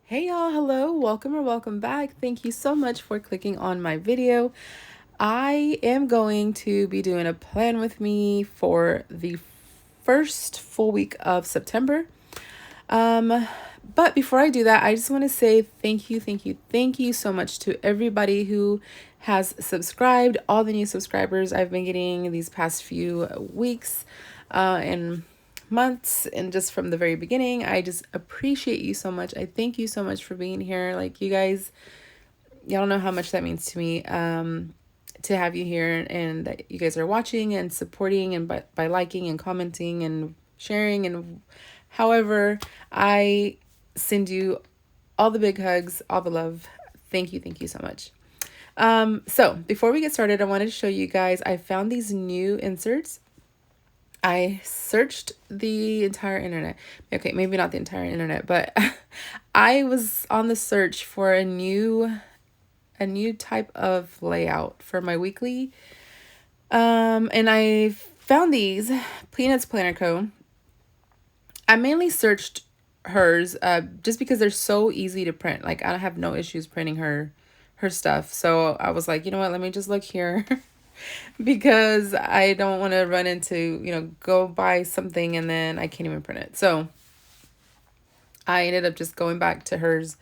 Hey y'all, hello, welcome or welcome back. Thank you so much for clicking on my video. I am going to be doing a plan with me for the first full week of September. Um, but before I do that, I just want to say thank you so much to everybody who has subscribed, all the new subscribers I've been getting these past few weeks and months, and just from the very beginning. I just appreciate you so much. I thank you so much for being here. Like, you guys, y'all don't know how much that means to me. To have you here and that you guys are watching and supporting, and by liking and commenting and sharing, and however, I send you all the big hugs, all the love. Thank you so much. So before we get started, I wanted to show you guys, I found these new inserts. I searched the entire internet. Okay, maybe not the entire internet, but I was on the search for a new type of layout for my weekly. And I found these Peanuts Planner Co. I mainly searched hers just because they're so easy to print. Like, I have no issues printing her stuff. So I was like, you know what, let me just look here. Because I don't want to run into, go buy something and then I can't even print it. So I ended up just going back to hers,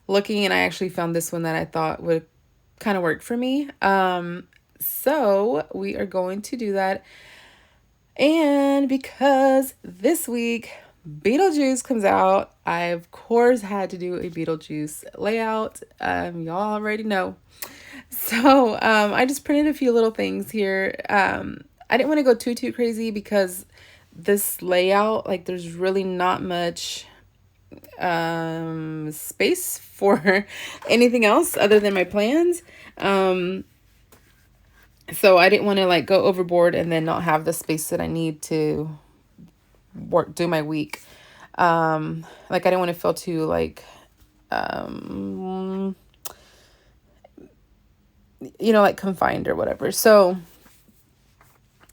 looking, and I actually found this one that I thought would kind of work for me. So we are going to do that. And because this week Beetlejuice comes out, I of course had to do a Beetlejuice layout. Y'all already know. So I just printed a few little things here. I didn't want to go too crazy because this layout, like, there's really not much space for anything else other than my plans. So I didn't want to like go overboard and then not have the space that I need to do my week. Like, I didn't want to feel too like like confined or whatever. So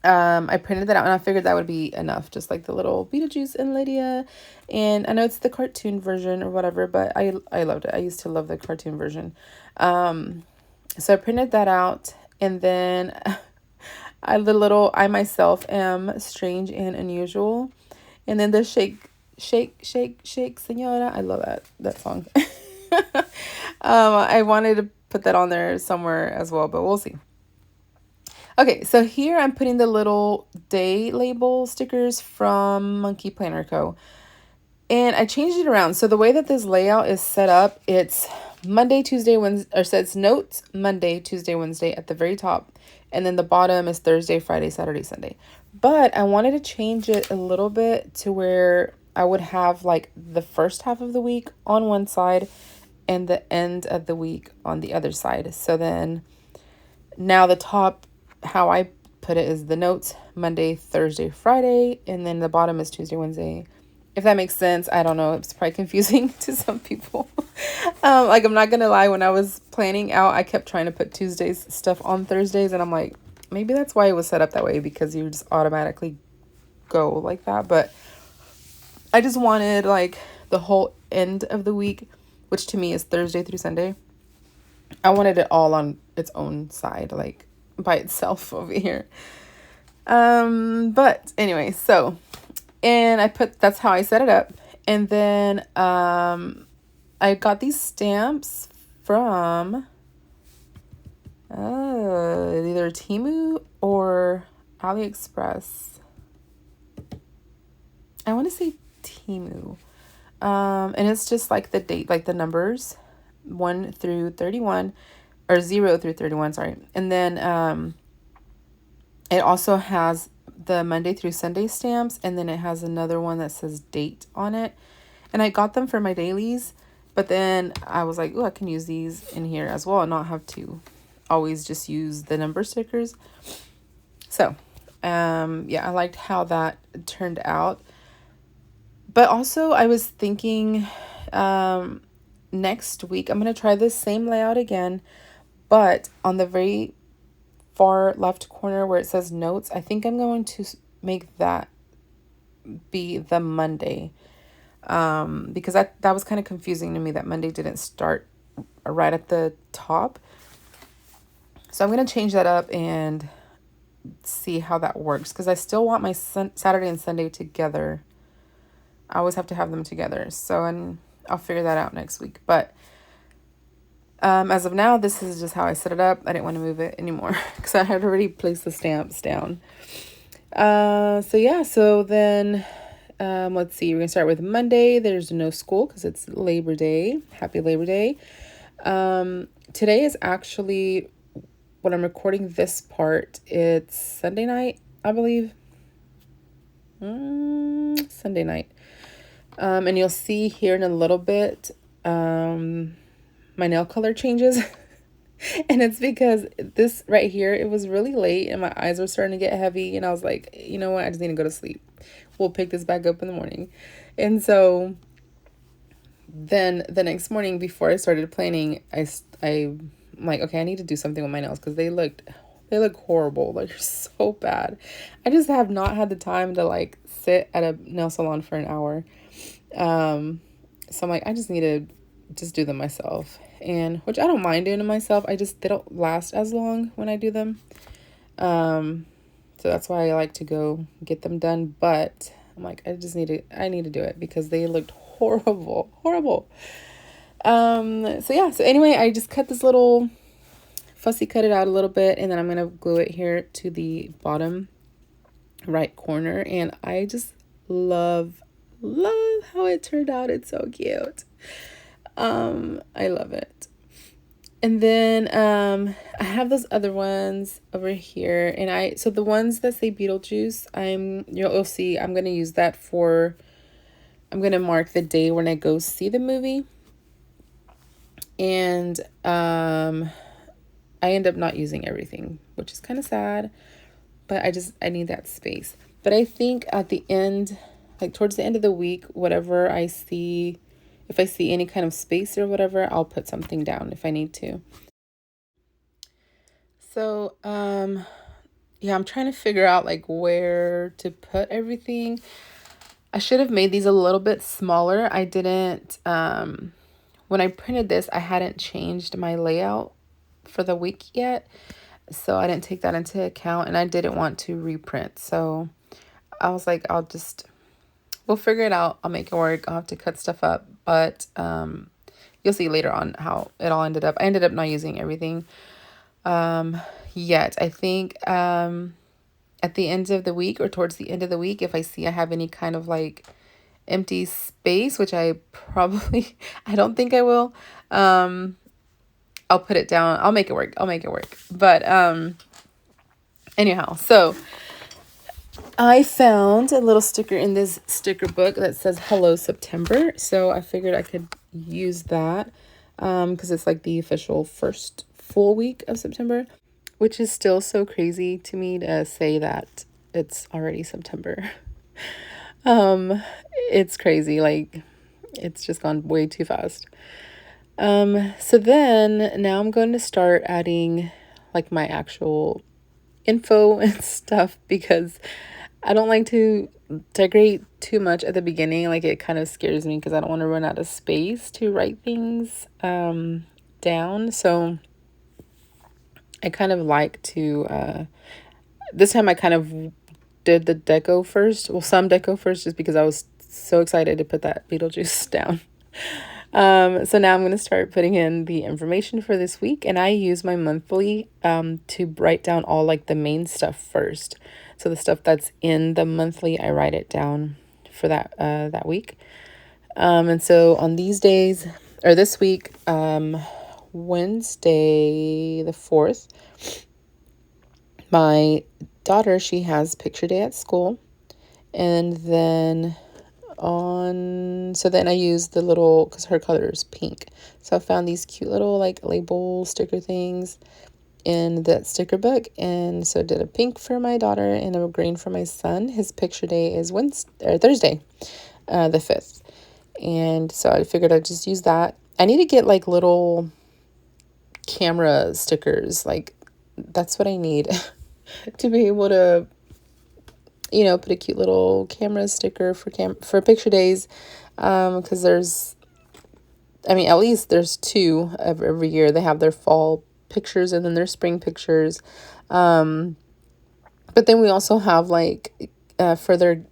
I printed that out and I figured that would be enough, just like the little Beetlejuice and Lydia. And I know it's the cartoon version or whatever, but I loved it. I used to love the cartoon version. So I printed that out, and then I myself am strange and unusual. And then the shake, senora. I love that song. I wanted to put that on there somewhere as well, but we'll see. Okay, so here I'm putting the little day label stickers from Monkey Planner Co. And I changed it around. So the way that this layout is set up, it's Monday, Tuesday, Wednesday, or says notes Monday, Tuesday, Wednesday at the very top. And then the bottom is Thursday, Friday, Saturday, Sunday. But I wanted to change it a little bit to where I would have like the first half of the week on one side and the end of the week on the other side. So then now the top, how I put it, is the notes Monday, Thursday, Friday, and then the bottom is Tuesday, Wednesday. If that makes sense, I don't know. It's probably confusing to some people. Like, I'm not gonna lie, when I was planning out, I kept trying to put Tuesdays stuff on Thursdays, and I'm like, maybe that's why it was set up that way, because you just automatically go like that. But I just wanted like the whole end of the week, which to me is Thursday through Sunday. I wanted it all on its own side, like by itself over here. But anyway, so, and that's how I set it up. And then I got these stamps from either Temu or AliExpress. I want to say Temu. And it's just like the date, like the numbers 1 through 31, or 0 through 31, sorry. And then it also has the Monday through Sunday stamps, and then it has another one that says date on it. And I got them for my dailies, but then I was like, oh, I can use these in here as well and not have to always just use the number stickers. So yeah, I liked how that turned out. But also I was thinking next week I'm going to try this same layout again, but on the very far left corner where it says notes, I think I'm going to make that be the Monday. because that was kind of confusing to me that Monday didn't start right at the top. So I'm going to change that up and see how that works, because I still want my Saturday and Sunday together. I always have to have them together. So, and I'll figure that out next week. But as of now, this is just how I set it up. I didn't want to move it anymore because I had already placed the stamps down. So yeah, so then let's see. We're going to start with Monday. There's no school because it's Labor Day. Happy Labor Day. Today is actually, when I'm recording this part, it's Sunday night, I believe. Sunday night. And you'll see here in a little bit, my nail color changes. And it's because this right here, it was really late and my eyes were starting to get heavy. And I was like, you know what? I just need to go to sleep. We'll pick this back up in the morning. And so then the next morning before I started planning, I'm like, okay, I need to do something with my nails because they look horrible. Like, so bad. I just have not had the time to like sit at a nail salon for an hour. So I'm like, I just need to just do them myself, and which I don't mind doing them myself. They don't last as long when I do them. So that's why I like to go get them done. But I'm like, I need to do it because they looked horrible. So yeah, so anyway, I just cut this little, fussy cut it out a little bit, and then I'm going to glue it here to the bottom right corner. And I just love how it turned out. It's so cute. I love it. And then I have those other ones over here, and so the ones that say Beetlejuice, you'll see I'm going to use that I'm going to mark the day when I go see the movie. And I end up not using everything, which is kind of sad, but I need that space. But I think at the end, like towards the end of the week, whatever I see, if I see any kind of space or whatever, I'll put something down if I need to. So, yeah, I'm trying to figure out like where to put everything. I should have made these a little bit smaller. I didn't, when I printed this, I hadn't changed my layout for the week yet. So I didn't take that into account, and I didn't want to reprint. So I was like, we'll figure it out. I'll make it work. I'll have to cut stuff up, but you'll see later on how it all ended up. I ended up not using everything yet. I think at the end of the week or towards the end of the week, if I see I have any kind of like empty space, which I don't think I will, I'll put it down. I'll make it work. But anyhow, so I found a little sticker in this sticker book that says Hello September. So I figured I could use that because it's like the official first full week of September, which is still so crazy to me to say that it's already September. It's crazy. Like, it's just gone way too fast. So then now I'm going to start adding like my actual info and stuff, because I don't like to decorate too much at the beginning. Like, it kind of scares me because I don't want to run out of space to write things down. So I kind of like to this time I kind of did the deco first. Well, some deco first, just because I was so excited to put that Beetlejuice down. So now I'm going to start putting in the information for this week, and I use my monthly to write down all like the main stuff first. So the stuff that's in the monthly, I write it down for that week. And so on these days, or this week, Wednesday the 4th, my daughter, she has picture day at school, and then so then I use the little, because her color is pink, so I found these cute little like label sticker things in that sticker book, and so I did a pink for my daughter and a green for my son. His picture day is Thursday, the 5th, and so I figured I'd just use that. I need to get like little camera stickers, like that's what I need to be able to, put a cute little camera sticker for picture days. Because at least there's two every year. They have their fall pictures and then their spring pictures. But then we also have like for their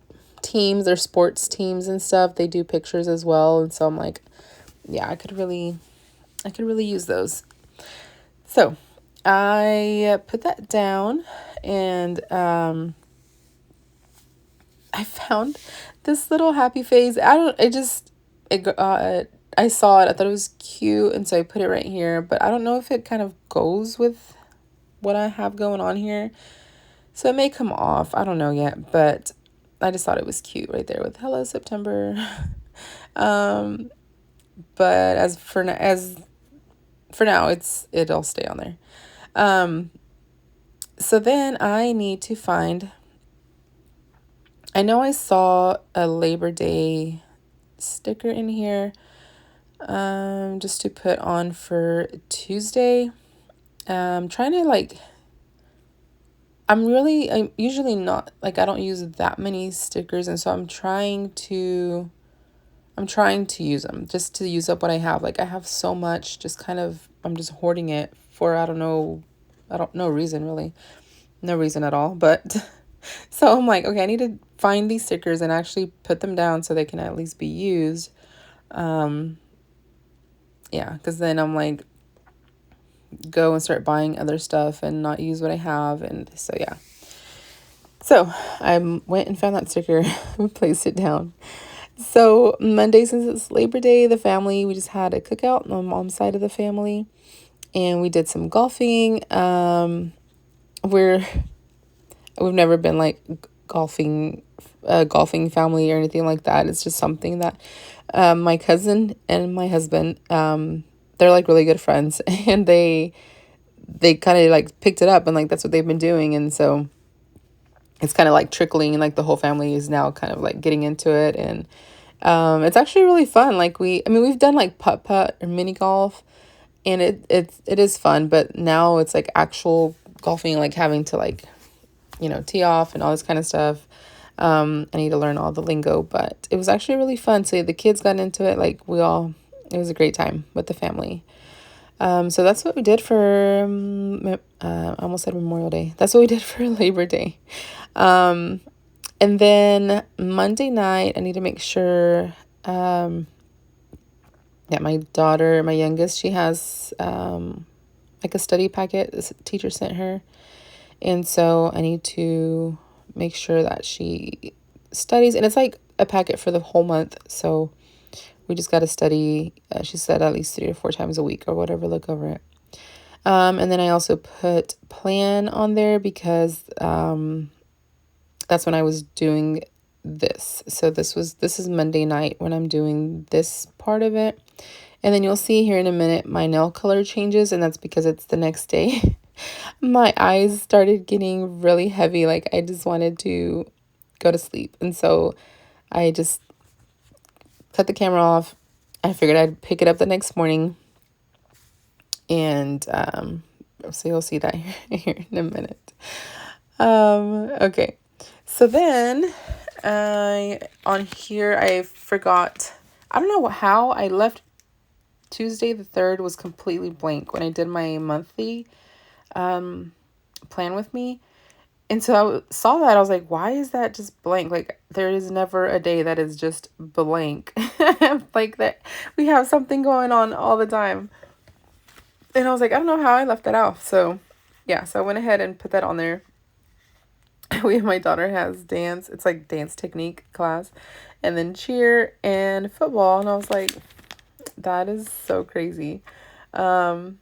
teams, their sports teams and stuff, they do pictures as well. And so I'm like, yeah, I could really use those. So I put that down, and I found this little happy face. I saw it. I thought it was cute, and so I put it right here. But I don't know if it kind of goes with what I have going on here. So it may come off. I don't know yet, but I just thought it was cute right there with Hello September. But for now, it'll stay on there. So then I need to find. I know I saw a Labor Day sticker in here, just to put on for Tuesday. Trying to like. I'm usually not like, I don't use that many stickers, and so I'm trying to use them just to use up what I have. Like I have so much, just kind of, I'm just hoarding it for, I don't know reason really. No reason at all, but so I'm like, okay, I need to find these stickers and actually put them down so they can at least be used. Yeah, because then I'm like, go and start buying other stuff and not use what I have. And so, yeah. So I went and found that sticker and placed it down. So Monday, since it's Labor Day, we just had a cookout on my mom's side of the family, and we did some golfing. We've never been like golfing family or anything like that. It's just something that my cousin and my husband, they're like really good friends, and they kind of like picked it up, and like that's what they've been doing. And so it's kind of like trickling, like the whole family is now kind of like getting into it. And it's actually really fun. Like we've done like putt-putt or mini golf, and it is fun, but now it's like actual golfing, like having to like, tee off and all this kind of stuff. I need to learn all the lingo, but it was actually really fun. So the kids got into it. Like it was a great time with the family. So that's what we did for, I almost said Memorial Day. That's what we did for Labor Day. And then Monday night, I need to make sure, that my daughter, my youngest, she has, like a study packet this teacher sent her. And so I need to make sure that she studies, and it's like a packet for the whole month. So we just got to study. She said at least 3 or 4 times a week or whatever, look over it. And then I also put plan on there because, that's when I was doing this. So this is Monday night when I'm doing this part of it. And then you'll see here in a minute, my nail color changes, and that's because it's the next day. My eyes started getting really heavy. Like I just wanted to go to sleep. And so I just cut the camera off. I figured I'd pick it up the next morning. And so you'll see that here in a minute. Okay. So then on here, I forgot, I don't know how I left Tuesday the 3rd was completely blank when I did my monthly plan with me. And so I saw that, I was like, why is that just blank? Like there is never a day that is just blank. Like that we have something going on all the time. And I was like, I don't know how I left that off. So yeah, so I went ahead and put that on there. My daughter has dance. It's like dance technique class, and then cheer and football. And I was like, that is so crazy. So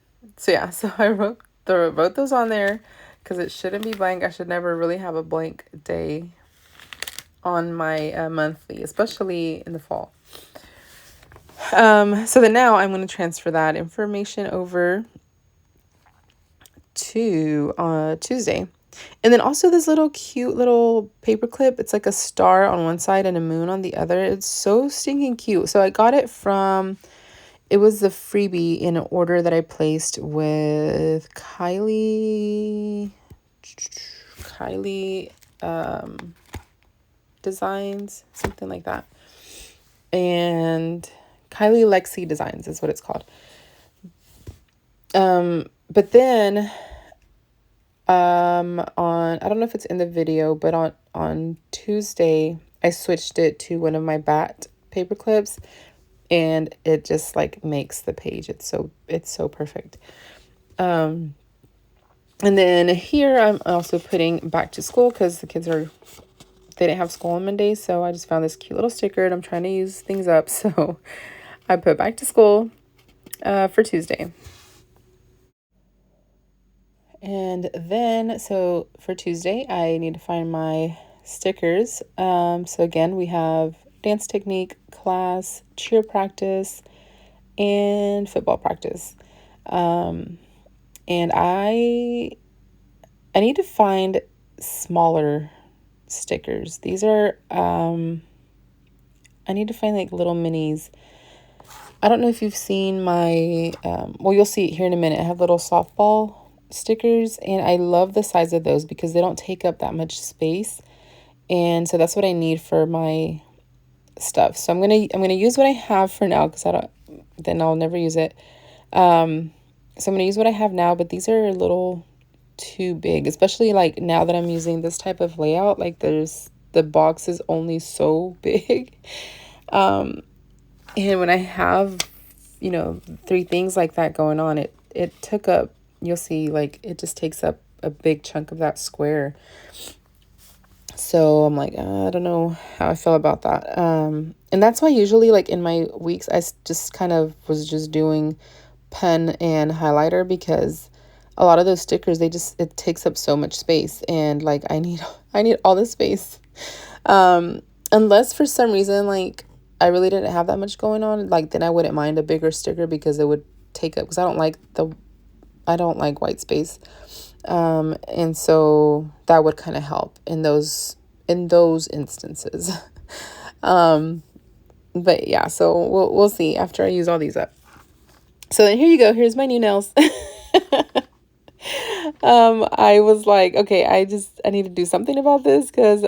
yeah, so I wrote those on there because it shouldn't be blank. I should never really have a blank day on my monthly, especially in the fall. So then now I'm going to transfer that information over to Tuesday. And then also this little cute little paper clip. It's like a star on one side and a moon on the other. It's so stinking cute. So I got it it was the freebie in an order that I placed with Kylie Designs, something like that. and Kylie Lexi Designs is what it's called. But then on, I don't know if it's in the video, but on Tuesday I switched it to one of my bat paper clips, and it just like makes the page. It's so perfect. And then here I'm also putting back to school because the kids they didn't have school on Monday, so I just found this cute little sticker and I'm trying to use things up. So I put back to school for Tuesday. And then, so for Tuesday, I need to find my stickers. So again, we have dance technique class, cheer practice, and football practice. And I need to find smaller stickers. These are, I need to find like little minis. I don't know if you've seen my, well, you'll see it here in a minute. I have little softball stickers, and I love the size of those because they don't take up that much space. And so that's what I need for my stuff. So I'm gonna use what I have for now, because then I'll never use it. So I'm gonna use what I have now, but these are a little too big, especially like now that I'm using this type of layout. Like the box is only so big. And when I have, 3 things like that going on, it took up, you'll see, like it just takes up a big chunk of that square. So I'm like, I don't know how I feel about that. And that's why usually like in my weeks, I just kind of was just doing pen and highlighter, because a lot of those stickers, it takes up so much space, and like I need all the space. Unless for some reason, like I really didn't have that much going on, like then I wouldn't mind a bigger sticker, because it would take up, because I don't like white space. And so that would kind of help in those instances. But yeah, so we'll see after I use all these up. So then here you go. Here's my new nails. I was like, okay, I need to do something about this, because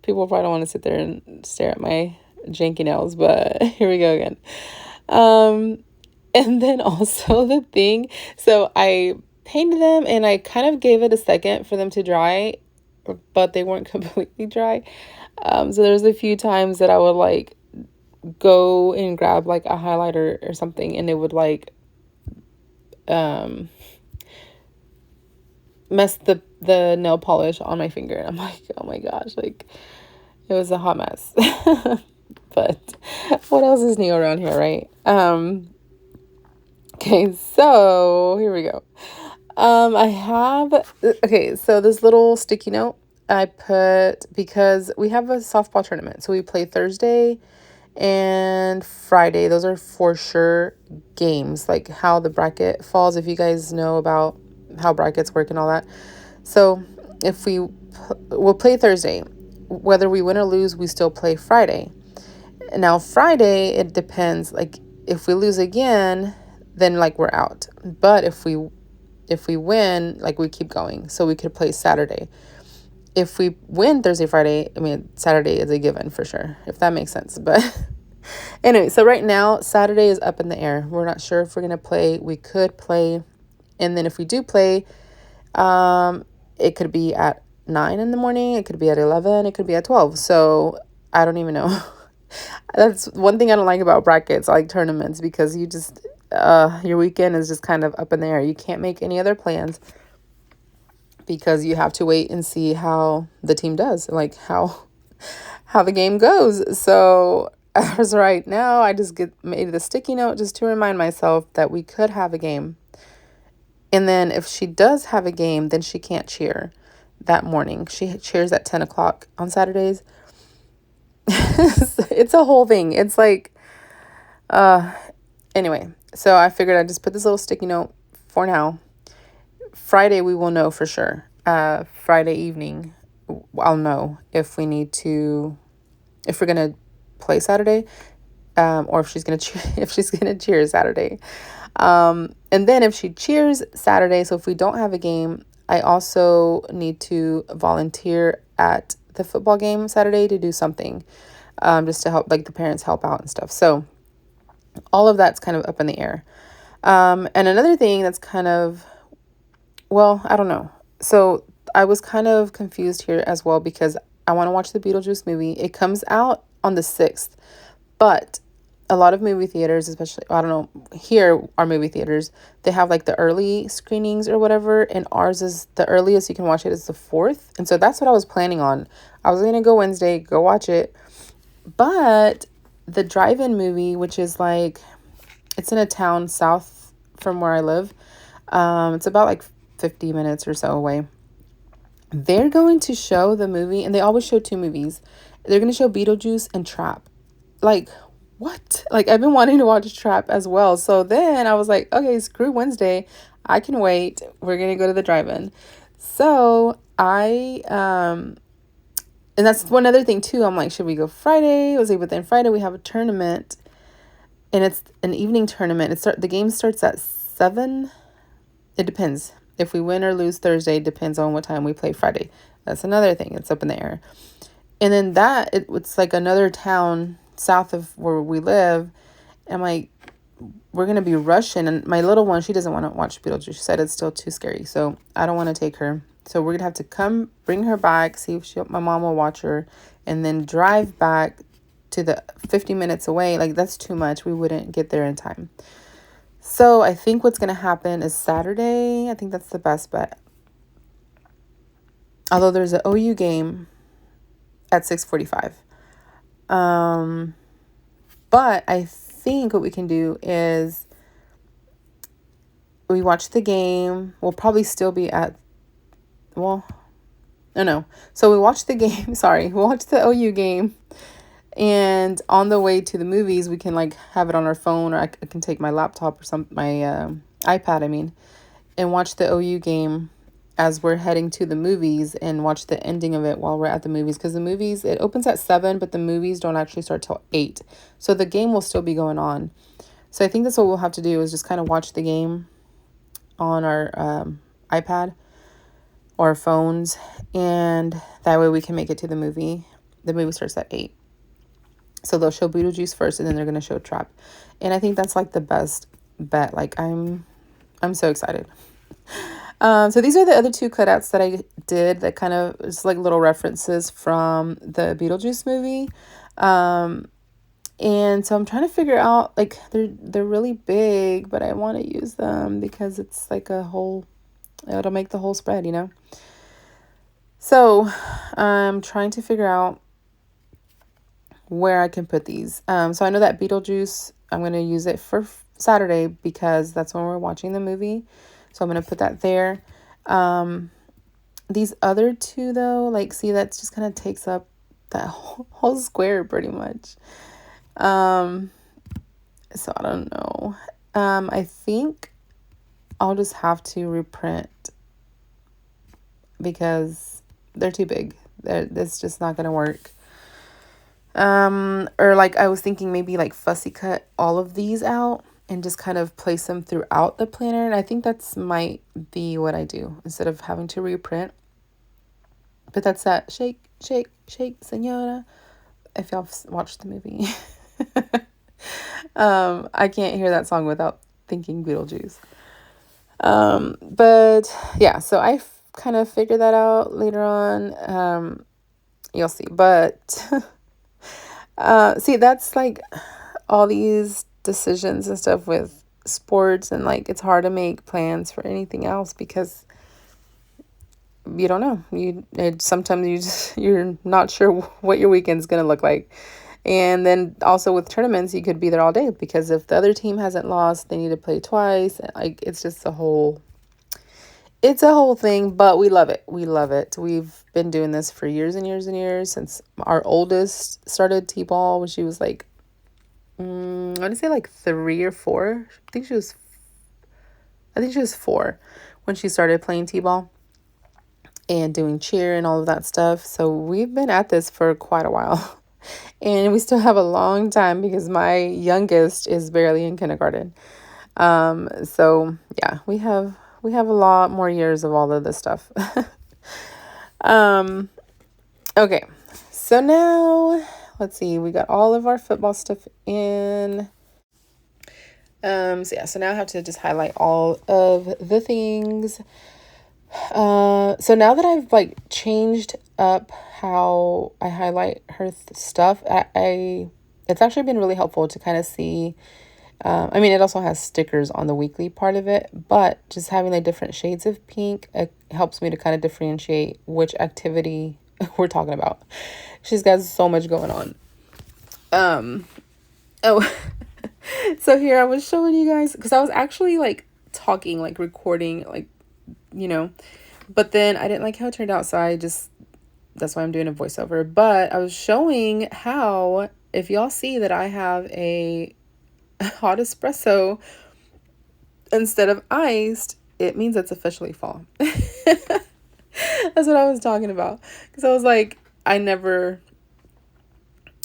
people probably don't want to sit there and stare at my janky nails, but here we go again. And then also the thing, so I painted them and I kind of gave it a second for them to dry, but they weren't completely dry. So there's a few times that I would like go and grab like a highlighter or something, and it would like mess the nail polish on my finger, and I'm like, oh my gosh, like it was a hot mess. But what else is new around here, right? Okay, so here we go. So this little sticky note I put, because we have a softball tournament. So we play Thursday and Friday. Those are for sure games, like how the bracket falls, if you guys know about how brackets work and all that. So if we'll play Thursday, whether we win or lose, we still play Friday. Now Friday, it depends. Like if we lose again, then like we're out. But if we win, like we keep going. So we could play Saturday. If we win Thursday, Friday, I mean, Saturday is a given for sure, if that makes sense. But anyway, so right now, Saturday is up in the air. We're not sure if we're going to play. We could play. And then if we do play, it could be at 9 in the morning. It could be at 11. It could be at 12. So I don't even know. That's one thing I don't like about brackets, like tournaments, because you just, your weekend is just kind of up in the air. You can't make any other plans, because you have to wait and see how the team does, like how the game goes. So as right now, I just made the sticky note just to remind myself that we could have a game. And then if she does have a game, then she can't cheer that morning. She cheers at 10 o'clock on Saturdays. It's a whole thing. It's like, anyway, so I figured I'd just put this little sticky note for now. Friday, we will know for sure. Friday evening, I'll know if we're going to play Saturday, or if she's going to cheer Saturday. And then if she cheers Saturday, so if we don't have a game, I also need to volunteer at the football game Saturday to do something. just to help, like the parents help out and stuff. So all of that's kind of up in the air. And another thing that's kind of, well, I don't know. So I was kind of confused here as well because I want to watch the Beetlejuice movie. It comes out on the 6th, but a lot of movie theaters, especially, I don't know, here are movie theaters, they have like the early screenings or whatever, and ours is the earliest you can watch it is the 4th. And so that's what I was planning on. I was going to go Wednesday, go watch it. But the drive-in movie, which is like, it's in a town south from where I live. It's about like 50 minutes or so away. They're going to show the movie, and they always show two movies. They're going to show Beetlejuice and Trap. Like, what? Like, I've been wanting to watch Trap as well. So then I was like, okay, screw Wednesday. I can wait. We're going to go to the drive-in. So and that's one other thing too. I'm like, should we go Friday? I was like, but then Friday we have a tournament, and it's an evening tournament. The game starts at 7. It depends. If we win or lose Thursday, depends on what time we play Friday. That's another thing. It's up in the air. And then it's like another town south of where we live. And like, we're going to be rushing. And my little one, she doesn't want to watch Beetlejuice. She said it's still too scary. So I don't want to take her. So we're going to have to come bring her back, see if my mom will watch her, and then drive back to the 50 minutes away. Like, that's too much. We wouldn't get there in time. So I think what's going to happen is Saturday. I think that's the best bet. Although there's an OU game at 6:45. But I think what we can do is we watch the game. We'll probably still be no. So we watch the game. Sorry. We'll watch the OU game. And on the way to the movies, we can like have it on our phone, or I can take my laptop or my iPad, and watch the OU game as we're heading to the movies, and watch the ending of it while we're at the movies. Because the movies, it opens at 7, but the movies don't actually start till 8. So the game will still be going on. So I think that's what we'll have to do, is just kind of watch the game on our iPad or phones. And that way we can make it to the movie. The movie starts at 8. So they'll show Beetlejuice first, and then they're going to show Trap. And I think that's like the best bet. Like, I'm so excited. So these are the other 2 cutouts that I did that kind of just like little references from the Beetlejuice movie. And so I'm trying to figure out, like, they're really big, but I want to use them because it's like it'll make the whole spread, you know? So I'm trying to figure out where I can put these. So I know that Beetlejuice, I'm going to use it for Saturday because that's when we're watching the movie. So I'm going to put that there. These other 2 though, like, see, that just kind of takes up that whole square pretty much. So I don't know. I think I'll just have to reprint because they're too big. That's just not going to work. Or like I was thinking maybe like fussy cut all of these out and just kind of place them throughout the planner. And I think that's might be what I do instead of having to reprint. But that's that shake, shake, shake, senora. If y'all watched the movie. I can't hear that song without thinking Beetlejuice. But yeah, so I kind of figured that out later on. You'll see. But see, that's like all these decisions and stuff with sports, and like it's hard to make plans for anything else because you don't know. Sometimes you're not sure what your weekend's gonna look like. And then also with tournaments, you could be there all day because if the other team hasn't lost, they need to play twice. Like, it's just a whole thing, but we love it. We love it. We've been doing this for years and years and years since our oldest started t-ball when she was like, I want to say like 3 or 4. I think she was 4 when she started playing t-ball and doing cheer and all of that stuff. So we've been at this for quite a while. And we still have a long time because my youngest is barely in kindergarten. So yeah, we have a lot more years of all of this stuff. Okay. So now let's see, we got all of our football stuff in. So yeah, so now I have to just highlight all of the things. So now that I've like changed up how I highlight her stuff, it's actually been really helpful to kind of see. I mean, it also has stickers on the weekly part of it, but just having like different shades of pink, it helps me to kind of differentiate which activity we're talking about. She's got so much going on. Oh, so here I was showing you guys, because I was actually like talking, like recording, like, but then I didn't like how it turned out. So that's why I'm doing a voiceover. But I was showing how, if y'all see that I have a hot espresso instead of iced, it means it's officially fall. That's what I was talking about. Because I was like, I never,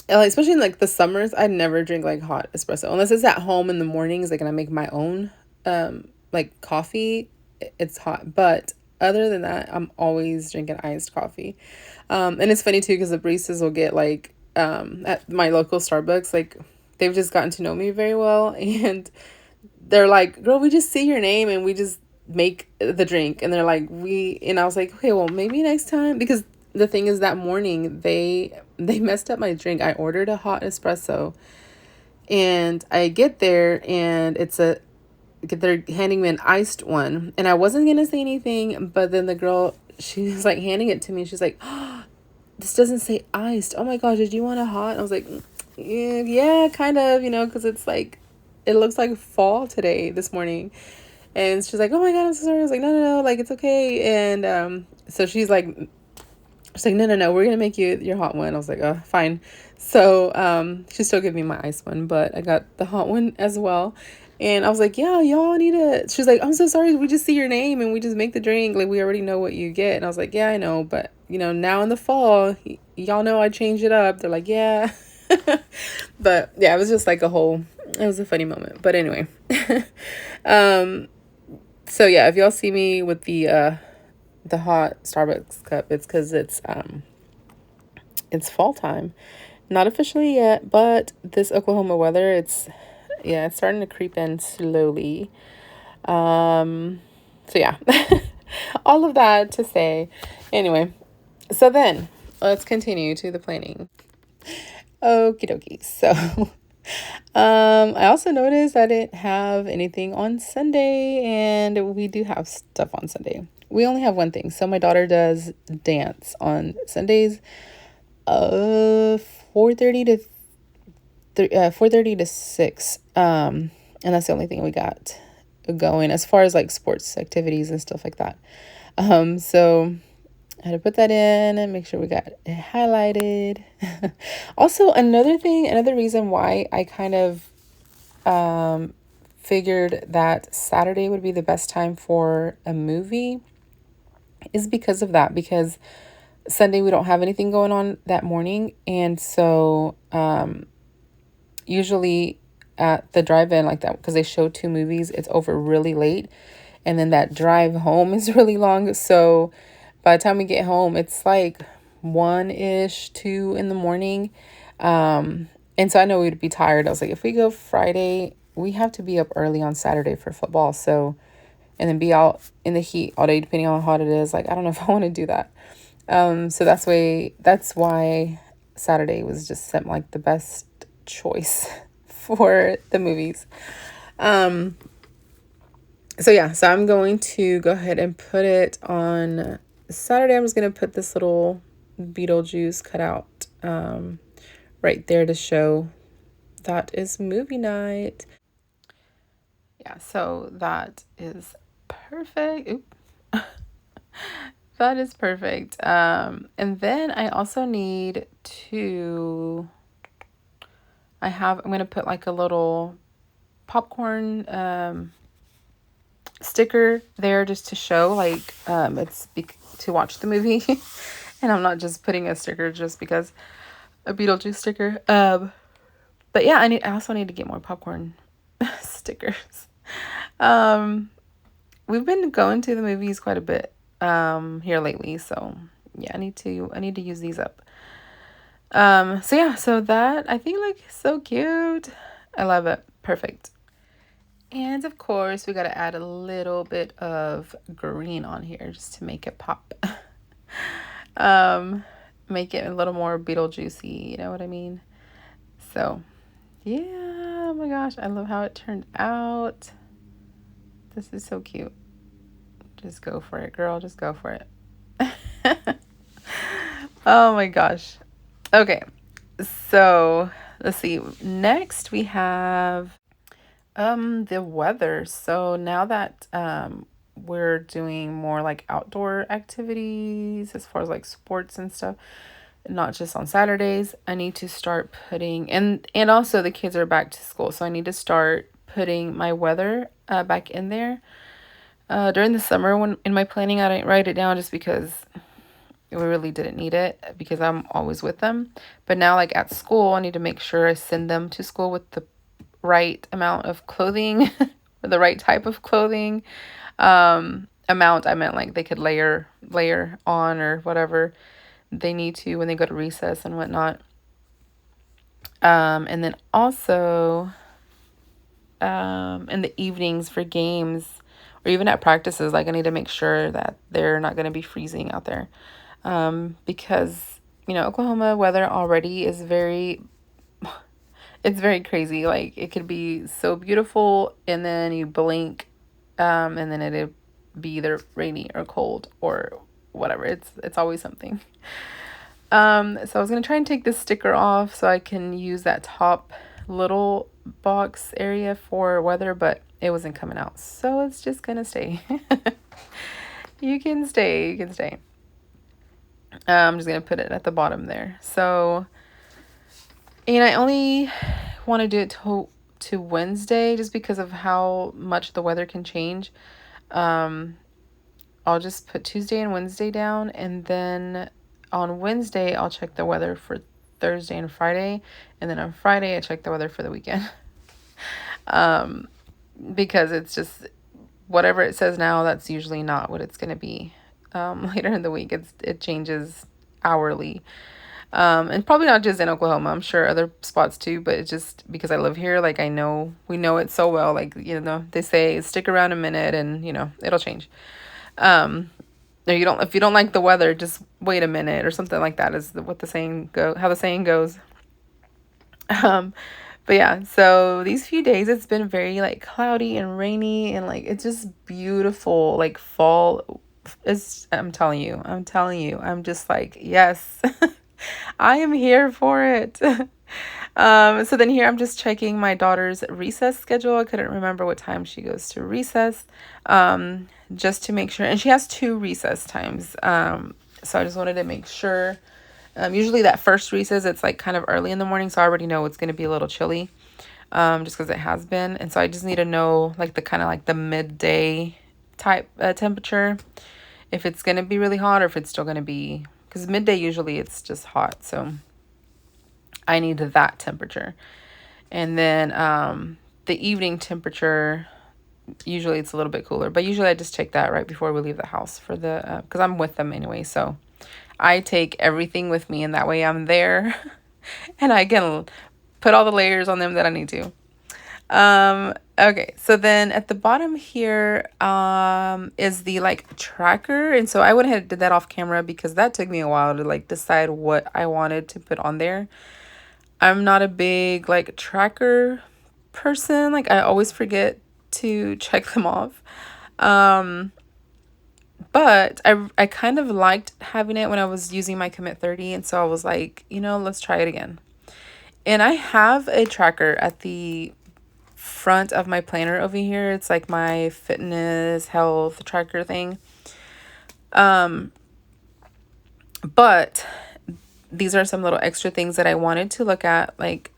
like, especially in like the summers, I never drink like hot espresso unless it's at home in the mornings, like, and I make my own like coffee. It's hot, but other than that, I'm always drinking iced coffee. And it's funny too, because the baristas will get like at my local Starbucks, like, they've just gotten to know me very well, and they're like, girl, we just see your name and we just make the drink. And they're like, and I was like, okay, well, maybe next time. Because the thing is, that morning they messed up my drink. I ordered a hot espresso, and I get there and they're handing me an iced one, and I wasn't gonna say anything, but then the girl, she was like handing it to me, and she's like, oh, this doesn't say iced. Oh my gosh, did you want a hot? And I was like, yeah, kind of, because it's like, it looks like fall today, this morning. And she's like, oh my God, I'm so sorry. I was like, no, like, it's okay. And so she's like, no, we're gonna make you your hot one. I was like, oh, fine. So she still gave me my ice one, but I got the hot one as well. And I was like, yeah, y'all need to. She's like, I'm so sorry, we just see your name and we just make the drink, like, we already know what you get. And I was like, yeah, I know, but now in the fall, y'all know I change it up. They're like, yeah. But yeah, it was just like it was a funny moment. But anyway. So yeah, if y'all see me with the hot Starbucks cup, it's because it's fall time. Not officially yet, but this Oklahoma weather, it's starting to creep in slowly. So yeah. All of that to say, anyway, so then let's continue to the planning. Okie dokie. So I also noticed I didn't have anything on Sunday, and we do have stuff on Sunday. We only have one thing. So my daughter does dance on Sundays, 4:30 to 4:30 to 6. And that's the only thing we got going as far as like sports activities and stuff like that. So I had to put that in and make sure we got it highlighted. Also, another reason why I kind of figured that Saturday would be the best time for a movie is because of that. Because Sunday we don't have anything going on that morning, and so usually at the drive-in like that, because they show 2 movies, it's over really late, and then that drive home is really long. So by the time we get home, it's like 1-ish, 2 in the morning. And so I know we'd be tired. I was like, if we go Friday, we have to be up early on Saturday for football. So, and then be out in the heat all day, depending on how hot it is. Like, I don't know if I want to do that. So that's why Saturday was just like the best choice for the movies. So yeah, so I'm going to go ahead and put it on Saturday. I'm just going to put this little Beetlejuice cutout right there to show that is movie night. Yeah, so that is perfect. Oop. That is perfect. And then I also need to, I'm going to put like a little popcorn sticker there just to show like it's to watch the movie. And I'm not just putting a sticker just because, a Beetlejuice sticker. But yeah, I also need to get more popcorn stickers. We've been going to the movies quite a bit here lately, so yeah, I need to use these up. So yeah, so that I think like so cute. I love it. Perfect. And of course, we got to add a little bit of green on here just to make it pop. um, make it a little more Beetlejuicy, you know what I mean? So, yeah, oh my gosh, I love how it turned out. This is so cute. Just go for it, girl. Just go for it. Oh my gosh. Okay, so let's see. Next, we have the weather. So now that we're doing more like outdoor activities as far as like sports and stuff, not just on Saturdays, I need to start putting and also the kids are back to school, so I need to start putting my weather back in there. During the summer when in my planning I didn't write it down just because we really didn't need it because I'm always with them. But now like at school, I need to make sure I send them to school with the right amount of clothing or the right type of clothing. Amount, I meant like they could layer on or whatever they need to when they go to recess and whatnot. And then also in the evenings for games or even at practices, like I need to make sure that they're not going to be freezing out there. Because, you know, Oklahoma weather already is it's very crazy. Like it could be so beautiful and then you blink, and then it'd be either rainy or cold or whatever. It's always something. So I was gonna try and take this sticker off so I can use that top little box area for weather, but it wasn't coming out. So it's just gonna stay. You can stay, you can stay. I'm just gonna put it at the bottom there. So, and I only want to do it to Wednesday just because of how much the weather can change. I'll just put Tuesday and Wednesday down, and then on Wednesday I'll check the weather for Thursday and Friday, and then on Friday I check the weather for the weekend. Because it's just whatever it says now, that's usually not what it's gonna be later in the week. It changes hourly. And probably not just in Oklahoma. I'm sure other spots too, but it's just because I live here, like we know it so well. Like, you know, they say stick around a minute and, you know, it'll change. Or if you don't like the weather, just wait a minute or something like that is how the saying goes. But yeah, so these few days it's been very like cloudy and rainy and like it's just beautiful, like fall. I'm telling you, I'm just like, yes. I am here for it. So then here I'm just checking my daughter's recess schedule. I couldn't remember what time she goes to recess, just to make sure. And she has 2 recess times. So I just wanted to make sure. Usually that first recess, it's like kind of early in the morning, so I already know it's going to be a little chilly, just because it has been. And so I just need to know like the kind of like the midday type temperature, if it's going to be really hot or if it's still going to be, because midday usually it's just hot. So I need that temperature. And then the evening temperature, usually it's a little bit cooler, but usually I just take that right before we leave the house for the, because I'm with them anyway. So I take everything with me and that way I'm there and I can put all the layers on them that I need to. Okay, so then at the bottom here is the like tracker, and so I went ahead and did that off camera because that took me a while to like decide what I wanted to put on there. I'm not a big like tracker person. Like I always forget to check them off. But I kind of liked having it when I was using my Commit 30, and so I was like, you know, let's try it again. And I have a tracker at the front of my planner over here. It's like my fitness health tracker thing. But these are some little extra things that I wanted to look at, like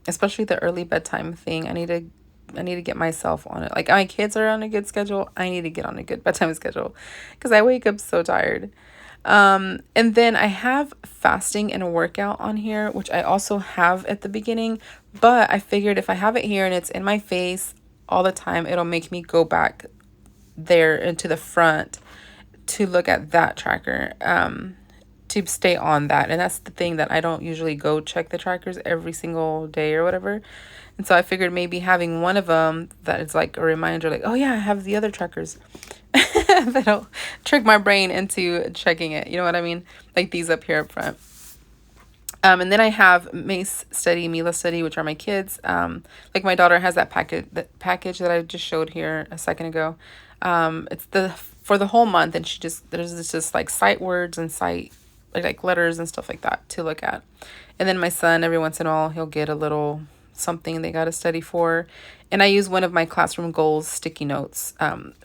especially the early bedtime thing. I need to get myself on it. Like my kids are on a good schedule. I need to get on a good bedtime schedule because I wake up so tired. And then I have fasting and a workout on here, which I also have at the beginning, but I figured if I have it here and it's in my face all the time, it'll make me go back there into the front to look at that tracker, to stay on that. And that's the thing, that I don't usually go check the trackers every single day or whatever. And so I figured maybe having one of them that is like a reminder, like, oh yeah, I have the other trackers. That'll trick my brain into checking it. You know what I mean? Like these up here up front. And then I have Mace Study, Mila Study, which are my kids. Like my daughter has that package that I just showed here a second ago. It's for the whole month, and there's just like sight words and sight like letters and stuff like that to look at. And then my son, every once in a while, he'll get a little something they got to study for. And I use one of my classroom goals sticky notes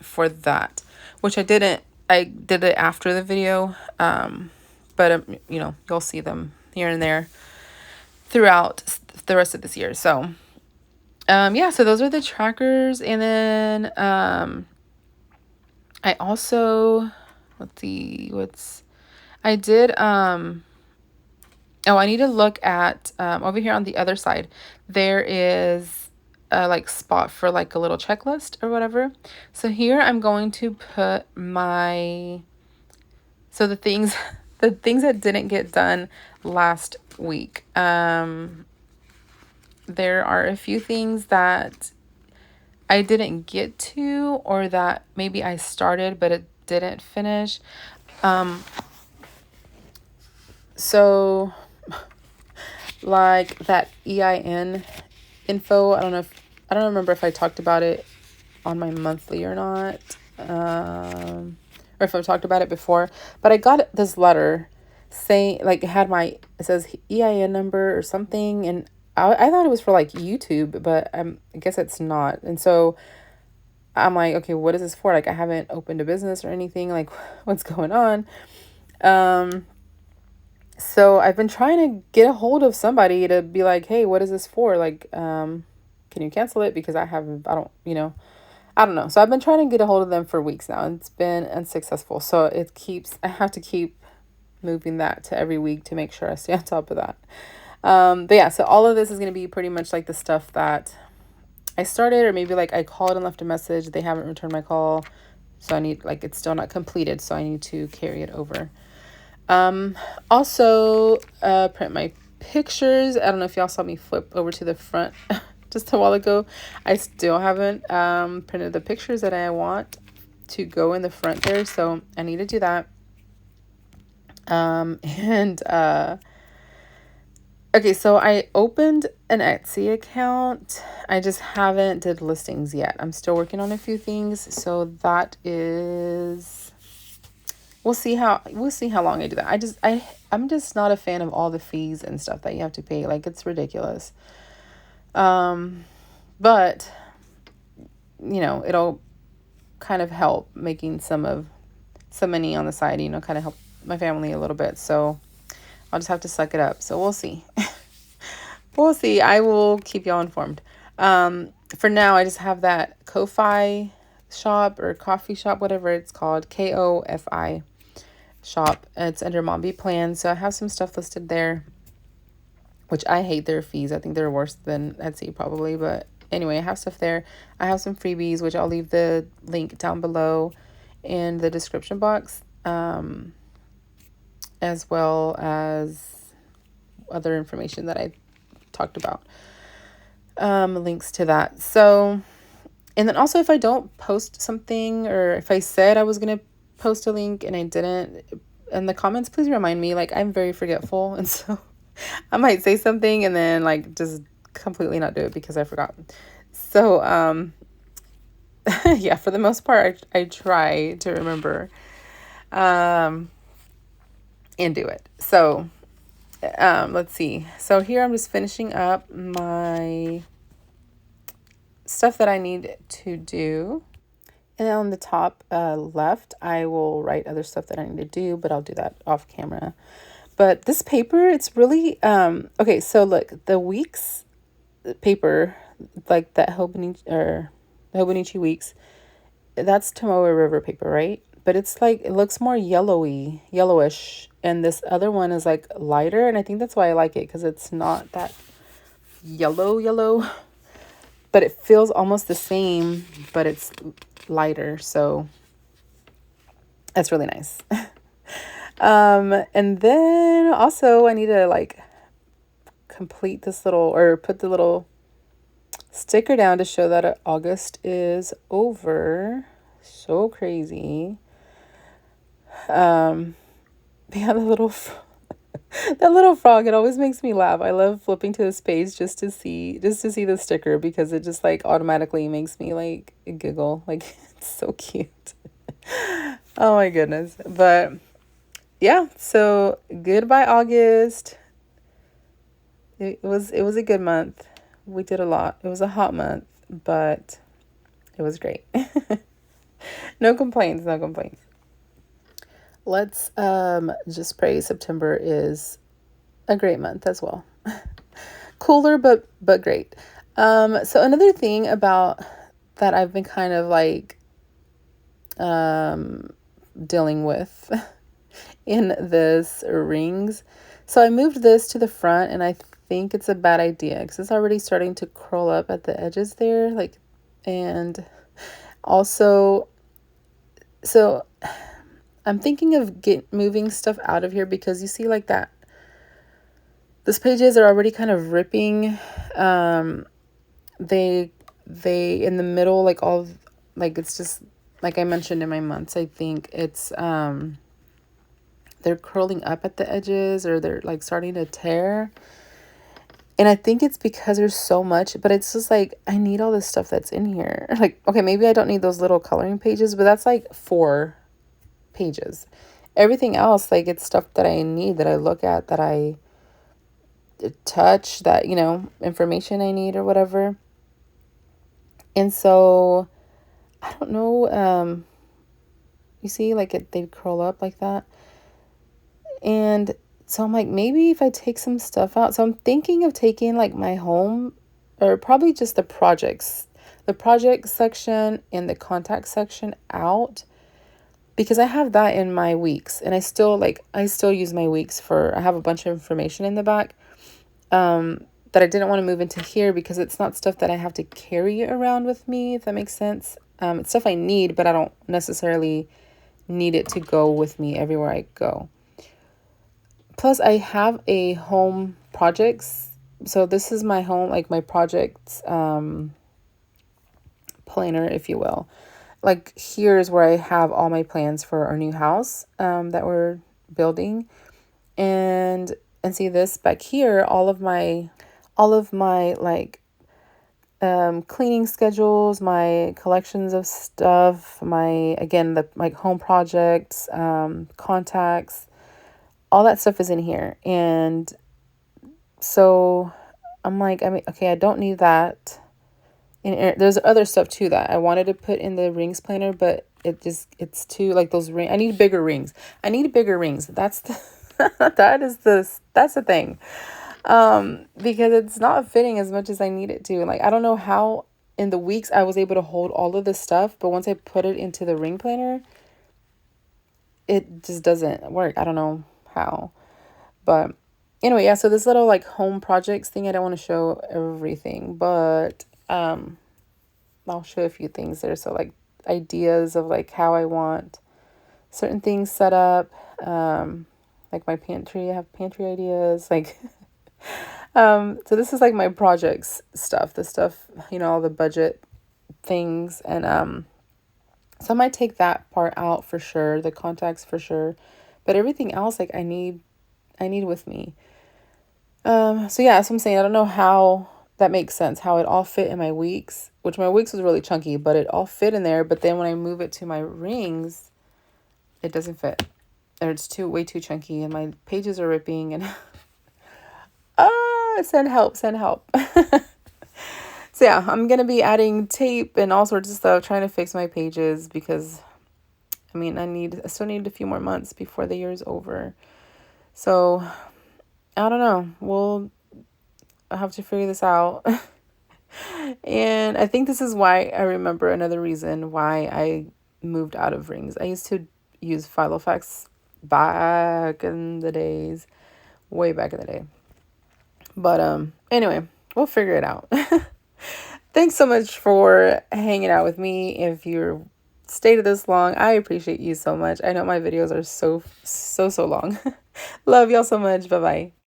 for that, which I did it after the video. But you know, you'll see them here and there throughout the rest of this year. So yeah, so those are the trackers. And then I also, let's see, I did oh, I need to look at over here on the other side. There is a like spot for like a little checklist or whatever. So here I'm going to put the things that didn't get done last week. There are a few things that I didn't get to, or that maybe I started but it didn't finish. So like that EIN info, I don't remember if I talked about it on my monthly or not, or if I've talked about it before, but I got this letter saying, like, it says EIN number or something, and I thought it was for like YouTube, but I guess it's not. And so I'm like, okay, what is this for? Like, I haven't opened a business or anything, like what's going on? So I've been trying to get a hold of somebody to be like, hey, what is this for? Like, can you cancel it? Because I don't know. So I've been trying to get a hold of them for weeks now, and it's been unsuccessful. So I have to keep moving that to every week to make sure I stay on top of that. But yeah, so all of this is going to be pretty much like the stuff that I started, or maybe like I called and left a message. They haven't returned my call. So I need, like, it's still not completed. So I need to carry it over. Also, print my pictures. I don't know if y'all saw me flip over to the front just a while ago. I still haven't, printed the pictures that I want to go in the front there. So I need to do that. Okay, so I opened an Etsy account. I just haven't did listings yet. I'm still working on a few things. So that is, we'll see how long I do that. I'm just not a fan of all the fees and stuff that you have to pay. Like, it's ridiculous. But you know, it'll kind of help making some money on the side, you know, kind of help my family a little bit. So I'll just have to suck it up. So we'll see. We'll see. I will keep y'all informed. For now, I just have that Ko-Fi shop or coffee shop, whatever it's called, Ko-Fi shop. It's under Mombie Plan. So I have some stuff listed there, which I hate their fees. I think they're worse than Etsy probably. But anyway, I have stuff there. I have some freebies, which I'll leave the link down below in the description box, as well as other information that I talked about, links to that. So, and then also, if I don't post something, or if I said I was going to post a link and I didn't, in the comments, please remind me. Like, I'm very forgetful, and so I might say something and then like just completely not do it because I forgot. So yeah, for the most part, I try to remember and do it. So let's see. So here I'm just finishing up my stuff that I need to do. And on the top left, I will write other stuff that I need to do, but I'll do that off camera. But this paper, it's really, okay, so look, the weeks paper, like that Hobonichi Weeks, that's Tomoe River paper, right? But it's like, it looks more yellowish. And this other one is like lighter. And I think that's why I like it, because it's not that yellow. But it feels almost the same, but it's lighter. So that's really nice. And then also I need to like complete this little, or put the little sticker down to show that August is over. So crazy. Yeah, that little frog, it always makes me laugh. I love flipping to this page just to see the sticker, because it just like automatically makes me like giggle. Like it's so cute. Oh my goodness. But yeah, so goodbye August. It was a good month. We did a lot. It was a hot month, but it was great. No complaints, no complaints. Let's just pray September is a great month as well. Cooler but great. So another thing about that I've been kind of like dealing with in this rings. So I moved this to the front, and I think it's a bad idea because it's already starting to curl up at the edges there, like, and also, so I'm thinking of moving stuff out of here, because you see like that these pages are already kind of ripping. They in the middle, like all like, it's just like I mentioned in my months, I think it's they're curling up at the edges, or they're like starting to tear. And I think it's because there's so much, but it's just like I need all this stuff that's in here. Like, okay, maybe I don't need those little coloring pages, but that's like 4 pages. Everything else, like, it's stuff that I need, that I look at, that I touch, that, information I need or whatever. And so I don't know, you see, like, they curl up like that. And so I'm like, maybe if I take some stuff out. So I'm thinking of taking like my home, or probably just the project section and the contact section out, because I have that in my weeks, and I still use my weeks I have a bunch of information in the back that I didn't want to move into here, because it's not stuff that I have to carry around with me, if that makes sense. It's stuff I need, but I don't necessarily need it to go with me everywhere I go. Plus, I have a home projects. So this is my home, like my projects planner, if you will. Like, here's where I have all my plans for our new house that we're building. And see this back here, all of my like cleaning schedules, my collections of stuff, my home projects, contacts, all that stuff is in here. And so I'm like, okay, I don't need that. And there's other stuff too that I wanted to put in the rings planner, but it's too, like, those rings. I need bigger rings. That's that's the thing. Because it's not fitting as much as I need it to. Like, I don't know how in the weeks I was able to hold all of this stuff, but once I put it into the ring planner, it just doesn't work. I don't know how. But anyway, yeah, so this little like home projects thing, I don't want to show everything, but I'll show a few things there. So like ideas of like how I want certain things set up. Like my pantry, I have pantry ideas. Like so this is like my projects stuff, the stuff, all the budget things. And so I might take that part out for sure, the contacts for sure. But everything else, like, I need with me. So yeah, that's what I'm saying. I don't know how that makes sense, how it all fit in my weeks, which my weeks was really chunky, but it all fit in there. But then when I move it to my rings, it doesn't fit, or it's way too chunky, and my pages are ripping, and send help. So yeah, I'm gonna be adding tape and all sorts of stuff, trying to fix my pages, because I still need a few more months before the year is over. So I don't know. I'll have to figure this out. And I think this is why I remember another reason why I moved out of rings. I used to use Filofax back in the days, way back in the day. But anyway, we'll figure it out. Thanks so much for hanging out with me. If you're stayed this long. I appreciate you so much. I know my videos are so long. Love y'all so much. Bye-bye.